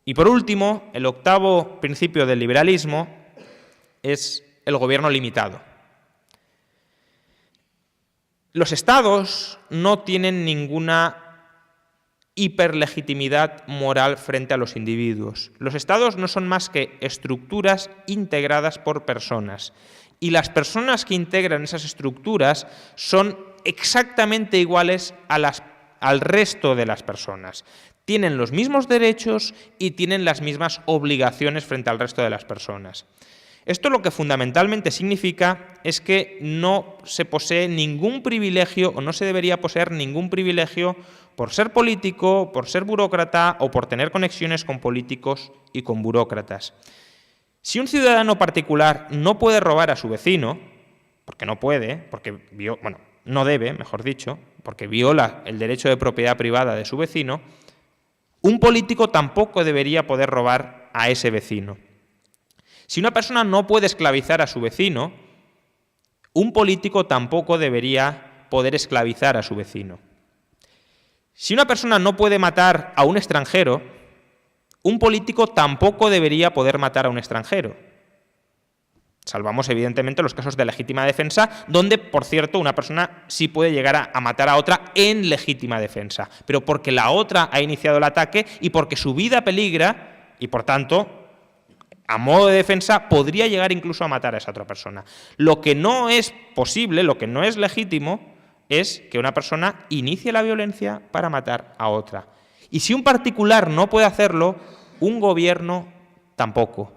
Y por último, el octavo principio del liberalismo es el gobierno limitado. Los estados no tienen ninguna hiperlegitimidad moral frente a los individuos. Los estados no son más que estructuras integradas por personas. Y las personas que integran esas estructuras son exactamente iguales al resto de las personas. Tienen los mismos derechos y tienen las mismas obligaciones frente al resto de las personas. Esto lo que fundamentalmente significa es que no se posee ningún privilegio o no se debería poseer ningún privilegio por ser político, por ser burócrata o por tener conexiones con políticos y con burócratas. Si un ciudadano particular no puede robar a su vecino, porque no puede, no debe, mejor dicho, porque viola el derecho de propiedad privada de su vecino, un político tampoco debería poder robar a ese vecino. Si una persona no puede esclavizar a su vecino, un político tampoco debería poder esclavizar a su vecino. Si una persona no puede matar a un extranjero, un político tampoco debería poder matar a un extranjero. Salvamos, evidentemente, los casos de legítima defensa, donde, por cierto, una persona sí puede llegar a matar a otra en legítima defensa, pero porque la otra ha iniciado el ataque y porque su vida peligra y, por tanto, a modo de defensa, podría llegar incluso a matar a esa otra persona. Lo que no es posible, lo que no es legítimo, es que una persona inicie la violencia para matar a otra. Y si un particular no puede hacerlo, un gobierno tampoco.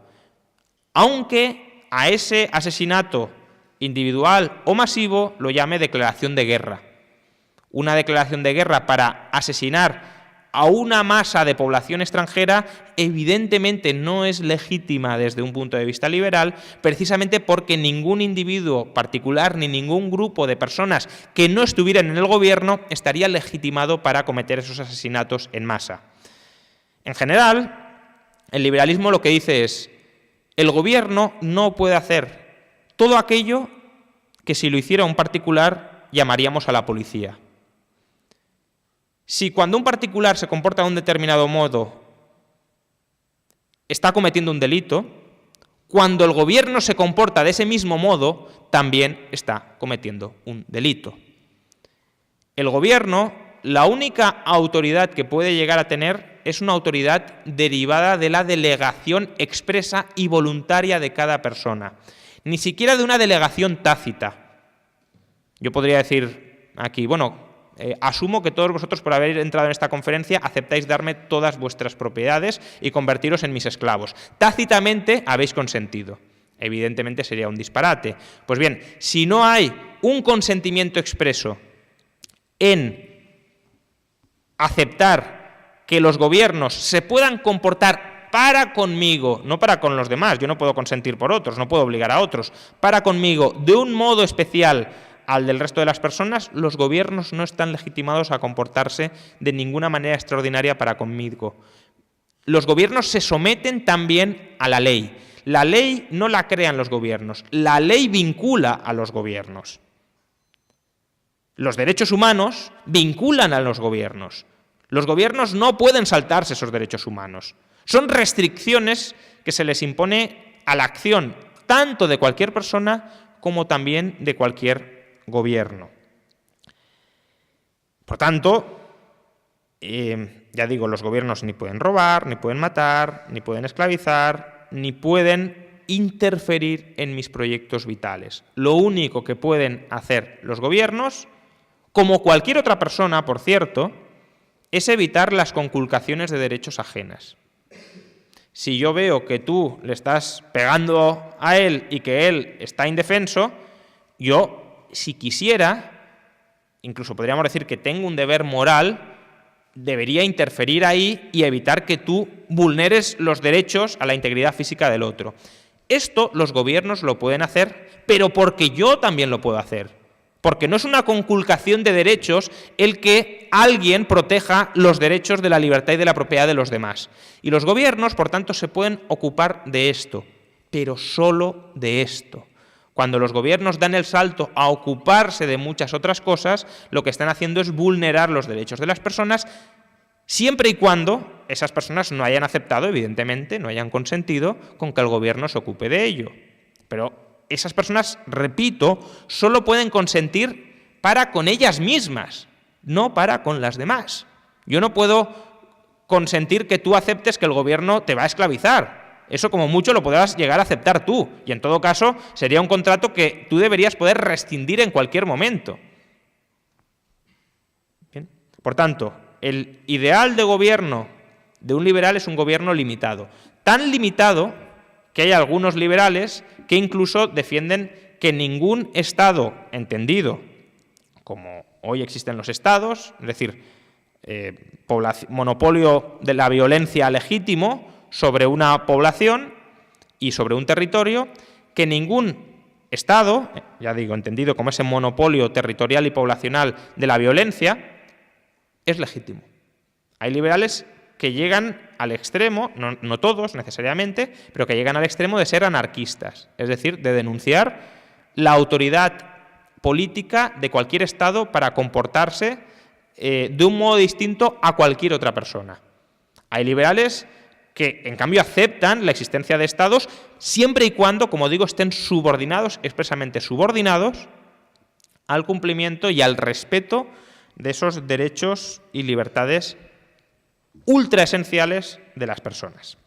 Aunque a ese asesinato individual o masivo lo llame declaración de guerra. Una declaración de guerra para asesinar a una masa de población extranjera evidentemente no es legítima desde un punto de vista liberal, precisamente porque ningún individuo particular ni ningún grupo de personas que no estuvieran en el gobierno estaría legitimado para cometer esos asesinatos en masa. En general, el liberalismo lo que dice es: el gobierno no puede hacer todo aquello que si lo hiciera un particular llamaríamos a la policía. Si cuando un particular se comporta de un determinado modo está cometiendo un delito, cuando el gobierno se comporta de ese mismo modo también está cometiendo un delito. El gobierno, la única autoridad que puede llegar a tener es una autoridad derivada de la delegación expresa y voluntaria de cada persona, ni siquiera de una delegación tácita. Yo podría decir aquí, asumo que todos vosotros, por haber entrado en esta conferencia, aceptáis darme todas vuestras propiedades y convertiros en mis esclavos. Tácitamente habéis consentido. Evidentemente sería un disparate. Pues bien, si no hay un consentimiento expreso en aceptar que los gobiernos se puedan comportar para conmigo, no para con los demás, yo no puedo consentir por otros, no puedo obligar a otros, para conmigo, de un modo especial al del resto de las personas, los gobiernos no están legitimados a comportarse de ninguna manera extraordinaria para conmigo. Los gobiernos se someten también a la ley. La ley no la crean los gobiernos, la ley vincula a los gobiernos. Los derechos humanos vinculan a los gobiernos. Los gobiernos no pueden saltarse esos derechos humanos. Son restricciones que se les impone a la acción tanto de cualquier persona como también de cualquier gobierno. Por tanto, ya digo, los gobiernos ni pueden robar, ni pueden matar, ni pueden esclavizar, ni pueden interferir en mis proyectos vitales. Lo único que pueden hacer los gobiernos, como cualquier otra persona, por cierto, es evitar las conculcaciones de derechos ajenas. Si yo veo que tú le estás pegando a él y que él está indefenso, yo, si quisiera, incluso podríamos decir que tengo un deber moral, debería interferir ahí y evitar que tú vulneres los derechos a la integridad física del otro. Esto los gobiernos lo pueden hacer, pero porque yo también lo puedo hacer. Porque no es una conculcación de derechos el que alguien proteja los derechos de la libertad y de la propiedad de los demás. Y los gobiernos, por tanto, se pueden ocupar de esto, pero solo de esto. Cuando los gobiernos dan el salto a ocuparse de muchas otras cosas, lo que están haciendo es vulnerar los derechos de las personas, siempre y cuando esas personas no hayan aceptado, evidentemente, no hayan consentido con que el gobierno se ocupe de ello. Pero esas personas, repito, solo pueden consentir para con ellas mismas, no para con las demás. Yo no puedo consentir que tú aceptes que el gobierno te va a esclavizar. Eso como mucho lo podrás llegar a aceptar tú. Y en todo caso sería un contrato que tú deberías poder rescindir en cualquier momento. Bien. Por tanto, el ideal de gobierno de un liberal es un gobierno limitado. Tan limitado que hay algunos liberales que incluso defienden que ningún Estado entendido como hoy existen los Estados, es decir, monopolio de la violencia legítimo sobre una población y sobre un territorio, que ningún Estado, ya digo, entendido como ese monopolio territorial y poblacional de la violencia, es legítimo. Hay liberales que llegan al extremo, no todos necesariamente, pero que llegan al extremo de ser anarquistas, es decir, de denunciar la autoridad política de cualquier Estado para comportarse de un modo distinto a cualquier otra persona. Hay liberales que, en cambio, aceptan la existencia de Estados siempre y cuando, como digo, estén subordinados, expresamente subordinados, al cumplimiento y al respeto de esos derechos y libertades ultra esenciales de las personas.